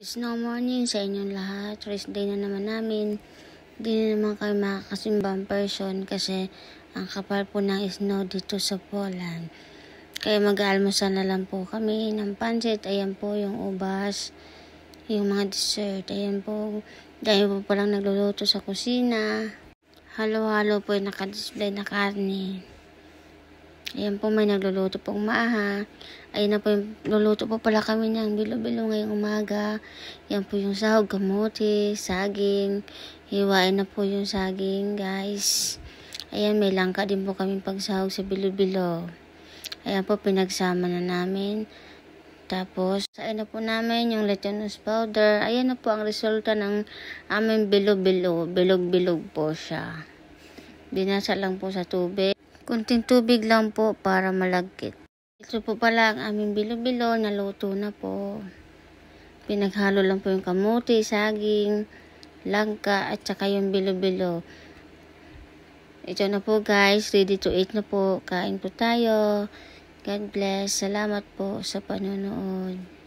Snow morning sa inyong lahat. Rest day na naman namin. Hindi na naman kayo makakasimbang person kasi ang kapal po ng snow dito sa Poland. Kaya mag-almusal na lang po kami ng pancit. Ayan po yung ubas, yung mga dessert. Ayan po. Dahil po palang nagluluto sa kusina. Halo-halo po yung nakadisplay na karne. Ayan po, may nagluluto pong maaha. Ayan na po yung luluto po pala kami ng bilo-bilo ngayong umaga. Ayan po yung sahog, kamote, saging. Hiwain na po yung saging, guys. Ayan, may langka din po kami pagsahog sa bilo-bilo. Ayan po, pinagsama na namin. Tapos, sain na po namin yung glutinous powder. Ayan na po ang resulta ng aming bilo-bilo. Bilog-bilog po siya. Binasa lang po sa tubig. Kunting tubig lang po para malagkit. Ito po pala ang aming bilo-bilo, naluto na po. Pinaghalo lang po yung kamote, saging, langka, at saka yung bilo-bilo. Ito na po guys, ready to eat na po. Kain po tayo. God bless. Salamat po sa panonood.